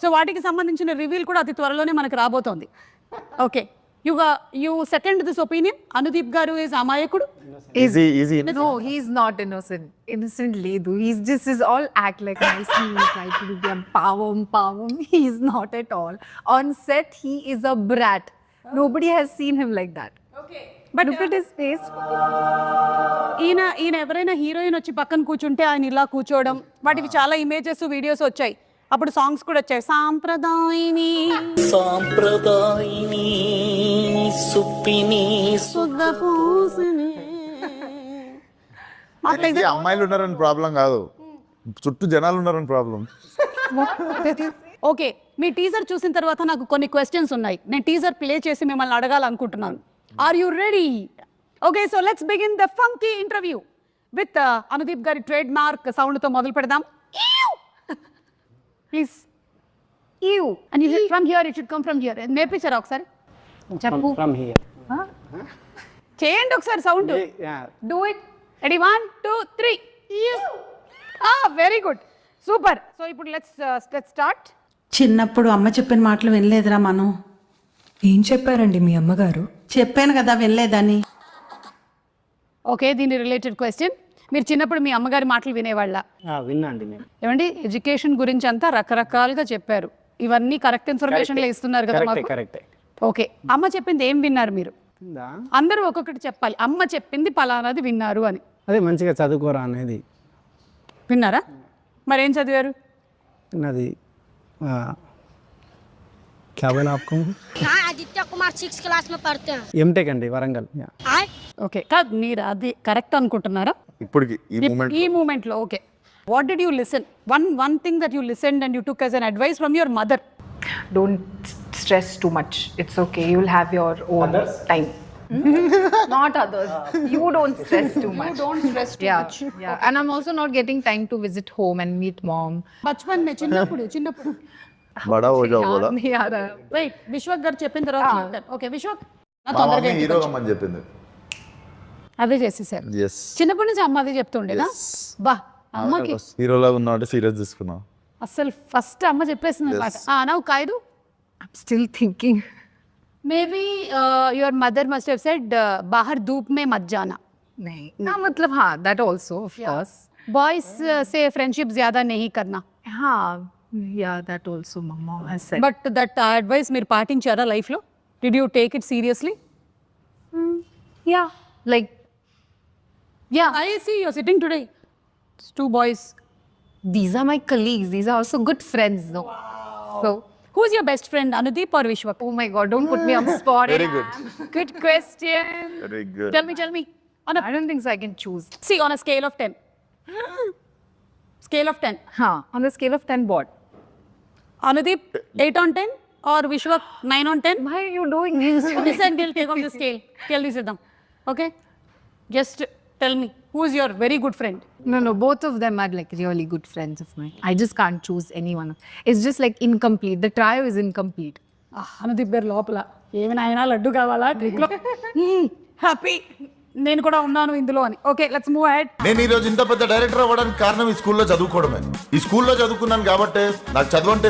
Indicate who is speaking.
Speaker 1: So వాటికి సంబంధించిన reveal కూడా అతి త్వరలోనే మనకు రాబోతోంది. Okay, you second this opinion? Anudeep garu is amayakudu?
Speaker 2: Easy.
Speaker 3: No, he's not innocent. Innocent ledu. He's just is all act like nicely try to be a pavam. He's not at all. On set, he is a brat. Nobody has seen him like that.
Speaker 1: Okay.
Speaker 3: But look at his face.
Speaker 1: ఈయన ఎవరైనా heroine వచ్చి పక్కన కూర్చుంటే ఆయన ఇలా కూర్చోవడం, వాటికి చాలా ఇమేజెస్ వీడియోస్ వచ్చాయి. అప్పుడు సాంగ్స్ కూడా వచ్చాయి. సాంప్రదాయిని సుప్పిని సుద్దపూసిని.
Speaker 2: అమ్మాయిలు ఉన్నారని ప్రాబ్లం కాదు, చుట్టూ జనాలు ఉన్నారని ప్రాబ్లం.
Speaker 1: ఓకే, మీ టీజర్ చూసిన తర్వాత నాకు కొన్ని క్వశ్చన్స్ ఉన్నాయి. నేను టీజర్ ప్లే చేసి మిమ్మల్ని అడగాలనుకుంటున్నాను. Are you ready? Okay, so let's begin the funky interview with Anudeep గారి ట్రేడ్ మార్క్ సౌండ్ తో మొదలు పెడదాం. Please you and you from here, it should come from here. నేర్పించారా ఒకసారి? చెప్పు.
Speaker 4: From here.
Speaker 1: చేయండి ఒకసారి sound. Do it. Ready, 1 2 3. Very good, super. So ఇప్పుడు లెట్స్ స్టార్ట్.
Speaker 5: చిన్నప్పుడు అమ్మ చెప్పిన మాటలు వినలేదురా మనం.
Speaker 6: ఏం చెప్పారండి మీ అమ్మగారు?
Speaker 5: చెప్పాను కదా వినలేదని.
Speaker 1: ఓకే, దీని రిలేటెడ్ క్వశ్చన్. మీరు చిన్నప్పుడు మీ అమ్మగారి మాటలు వినేవాళ్ళ?
Speaker 4: విన్నాండి నేను.
Speaker 1: ఏమండి, ఎడ్యుకేషన్ గురించి అంతా రకరకాలుగా చెప్పారు. ఇవన్నీ కరెక్ట్ ఇన్ఫర్మేషన్ ఇస్తున్నారు కదా మాకు.
Speaker 4: కరెక్టే.
Speaker 1: ఓకే, అమ్మ చెప్పింది ఏం విన్నారు మీరు? అందరూ ఒక్కొక్కటి చెప్పాలి. అమ్మ చెప్పింది పలానాది విన్నారు అని.
Speaker 4: అదే మంచిగా చదువుకోరా అనేది
Speaker 1: విన్నారా? మరేం చదివారు?
Speaker 4: అది क्या बोला आपको?
Speaker 7: हाँ, आदित्य कुमार 6th क्लास में पढ़ते हैं.
Speaker 4: ఎంటెక్ అండి, వరంగల్.
Speaker 1: ఓకే, కాదు మీరు అది కరెక్ట్ అనుకుంటున్నారా
Speaker 2: ఇప్పటికి
Speaker 1: ఈ మూమెంట్ లో? Okay, what did you listen? One thing that you listened and you took as an advice from your mother.
Speaker 3: Don't stress too much. It's okay. You'll have your own time. Not others. You don't stress too much.
Speaker 1: You don't stress too much.
Speaker 3: Yeah. And I'm also not getting time to visit home and meet mom.
Speaker 1: బచ్పన్ మే చిన్నప్పుడు
Speaker 2: బడా హో జాओ బోలా.
Speaker 3: नहीं आ रहा.
Speaker 1: Wait, Vishwak గారు చెప్పిన తర్వాత ఓకే, విశ్వక్ నా
Speaker 2: మా
Speaker 1: తొందరగా
Speaker 2: మమ్మీ హీరో అమ్మని చెప్పింది.
Speaker 1: అదే చేసేసారు.
Speaker 2: yes
Speaker 1: చిన్నప్పటి నుంచి అమ్మ అదే చెప్తుండేదా? బా, అమ్మకి
Speaker 2: హీరోలాగా ఉన్నావు సీరియస్ తీసుకున్నా.
Speaker 1: అసలు ఫస్ట్ అమ్మ చెప్పేసింది అనమాట. నౌ కైరు,
Speaker 3: I'm still thinking.
Speaker 1: Maybe your mother must have said బాహర్ ధూప్ మే మత్ జానా.
Speaker 3: नहीं. हाँ, मतलब हाँ, that also of course.
Speaker 1: Boys से फ्रेंडशिप ज्यादा नहीं करना.
Speaker 3: हाँ, yeah, that also mama has said.
Speaker 1: But that advice మీరు పాటించారా లైఫ్ లో? Did you take it seriously?
Speaker 3: Yeah, like
Speaker 1: yeah, I see you are sitting today. Two boys.
Speaker 3: these are my colleagues. These are also good friends, though. So,
Speaker 1: Who's your best friend, Anudeep or Vishwak?
Speaker 3: oh my God, don't put me on the spot.
Speaker 2: Very good.
Speaker 1: Good question.
Speaker 2: Very good.
Speaker 1: Tell me.
Speaker 3: I don't think so. I can choose.
Speaker 1: See, on a scale of 10. Scale of 10.
Speaker 3: Huh? On the scale of 10, what?
Speaker 1: Anudeep, 8 on 10 or Vishwak 9 on 10?
Speaker 3: Why are you doing this?
Speaker 1: Listen, we'll take off the scale. Kelly Siddham. Okay? Just tell me, who is your very good friend?
Speaker 3: No, both of them are like really good friends of mine. I just can't choose anyone. It's just like incomplete. The trio is incomplete.
Speaker 1: Anudeep గారు లోపల ఏమైనా అయినా లడ్డు కావాలా ట్రిక్లో? Happy, నేను కూడా ఉన్నాను ఇందులో అని. Okay, let's move ahead.
Speaker 8: నేను ఈ రోజు ఇంత పెద్ద డైరెక్టర్ అవ్వడానికి కారణం ఈ స్కూల్లో చదువుకోవడమే. ఈ స్కూల్లో చదువుకున్నాను కాబట్టి నాకు చదువు అంటే